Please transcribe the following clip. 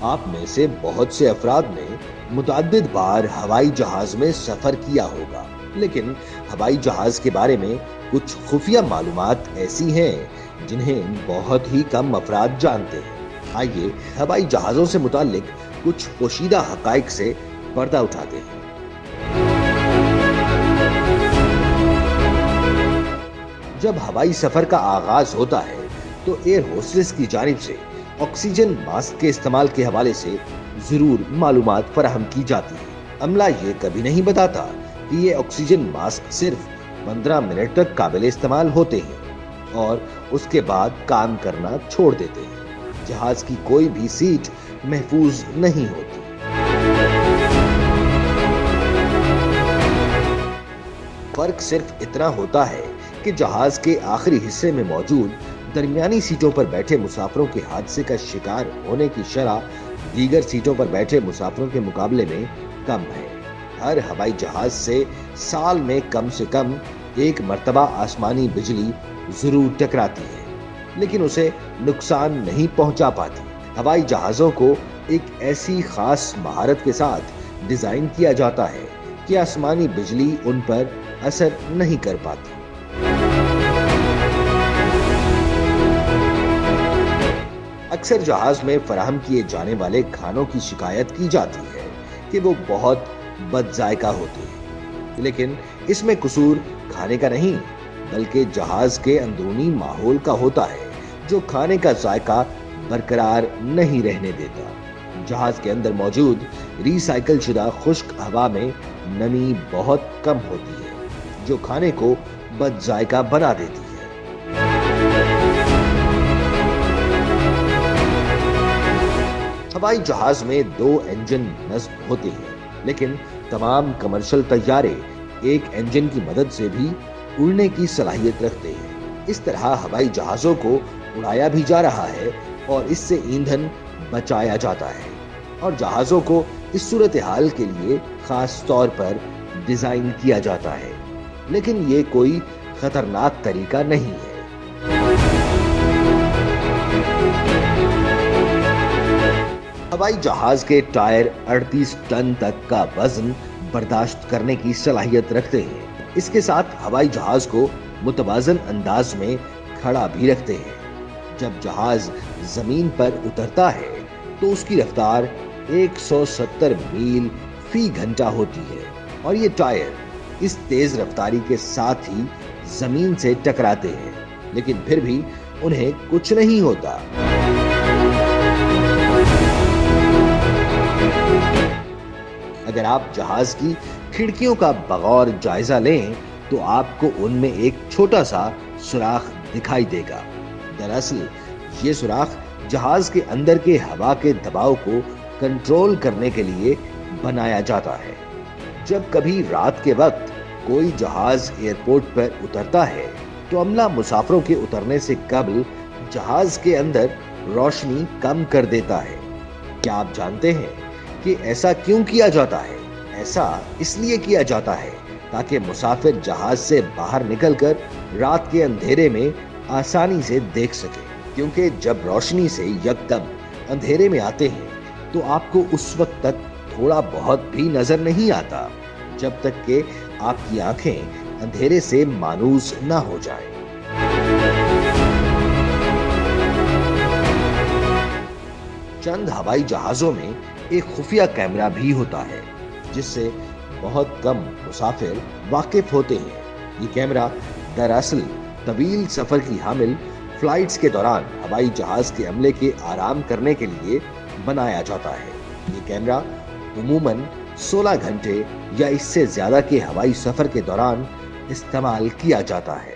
आप में से बहुत से अफराद ने मुतअद्दिद बार हवाई जहाज में सफर किया होगा, लेकिन हवाई जहाज के बारे में कुछ खुफिया मालूमात ऐसी हैं जिन्हें बहुत ही कम अफराद जानते हैं। आइए हवाई जहाजों से मुताल्लिक कुछ पोशीदा हकाइक से पर्दा उठाते हैं। जब हवाई सफर का आगाज होता है तो एयर होस्टेस की जानिब से ऑक्सीजन मास्क के इस्तेमाल के हवाले से जरूर मालूमात फराहम की जाती है। अमला ये कभी नहीं बताता कि ये ऑक्सीजन मास्क सिर्फ 15 मिनट तक काबिल इस्तेमाल होते हैं और उसके बाद काम करना छोड़ देते हैं। जहाज की कोई भी सीट महफूज नहीं होती। फर्क सिर्फ इतना होता है कि जहाज के आखिरी हिस्से में मौजूद दरमियानी सीटों पर बैठे मुसाफिरों के हादसे का शिकार होने की शरह दीगर सीटों पर बैठे मुसाफिरों के मुकाबले में कम है। हर हवाई जहाज से साल में कम से कम एक मर्तबा आसमानी बिजली जरूर टकराती है, लेकिन उसे नुकसान नहीं पहुंचा पाती। हवाई जहाजों को एक ऐसी खास महारत के साथ डिजाइन किया जाता है कि आसमानी बिजली उन पर असर नहीं कर पाती। अक्सर जहाज में फराहम किए जाने वाले खानों की शिकायत की जाती है कि वो बहुत बदजायका होते हैं, लेकिन इसमें कसूर खाने का नहीं बल्कि जहाज के अंदरूनी माहौल का होता है, जो खाने का जायका बरकरार नहीं रहने देता। जहाज के अंदर मौजूद रिसाइकल शुदा खुश्क हवा में नमी बहुत कम होती है, जो खाने को बदजायका बना देती है। हवाई जहाज में 2 इंजन नस्ब होते हैं, लेकिन तमाम कमर्शियल तैयारे एक इंजन की मदद से भी उड़ने की सलाहियत रखते हैं। इस तरह हवाई जहाजों को उड़ाया भी जा रहा है और इससे ईंधन बचाया जाता है, और जहाजों को इस सूरत हाल के लिए खास तौर पर डिजाइन किया जाता है, लेकिन ये कोई खतरनाक तरीका नहीं है। हवाई जहाज के टायर 38 टन तक का वजन बर्दाश्त करने की सलाहियत रखते हैं। इसके साथ हवाई जहाज को मुतवाजन अंदाज में खड़ा भी रखते हैं। जब जहाज जमीन पर उतरता है तो उसकी रफ्तार 170 मील फी घंटा होती है, और ये टायर इस तेज रफ्तारी के साथ ही जमीन से टकराते हैं, लेकिन फिर भी उन्हें कुछ नहीं होता। अगर आप जहाज की खिड़कियों का बगौर जायजा लें तो आपको उनमें एक छोटा सा सुराख दिखाई देगा। दरअसल ये सुराख जहाज के अंदर के हवा के दबाव को कंट्रोल करने के लिए बनाया जाता है। जब कभी रात के वक्त कोई जहाज एयरपोर्ट पर उतरता है तो अमला मुसाफिरों के उतरने से कबल जहाज के अंदर रोशनी कम कर देता है। क्या आप जानते हैं कि ऐसा क्यों किया जाता है? ऐसा इसलिए किया जाता है ताकि मुसाफिर जहाज से बाहर निकलकर रात के अंधेरे में आसानी से देख सके, क्योंकि जब रोशनी से यकदम अंधेरे में आते हैं तो आपको उस वक्त तक थोड़ा बहुत भी नजर नहीं आता, जब तक कि आपकी आंखें अंधेरे से मानूस ना हो जाएं। चंद हवाई जहाजों में एक खुफिया कैमरा भी होता है, जिससे बहुत कम मुसाफिर वाकिफ होते हैं। ये कैमरा दरअसल तवील सफर की हामिल फ्लाइट्स के दौरान हवाई जहाज के अमले के आराम करने के लिए बनाया जाता है। ये कैमरा उमूमन 16 घंटे या इससे ज्यादा के हवाई सफर के दौरान इस्तेमाल किया जाता है।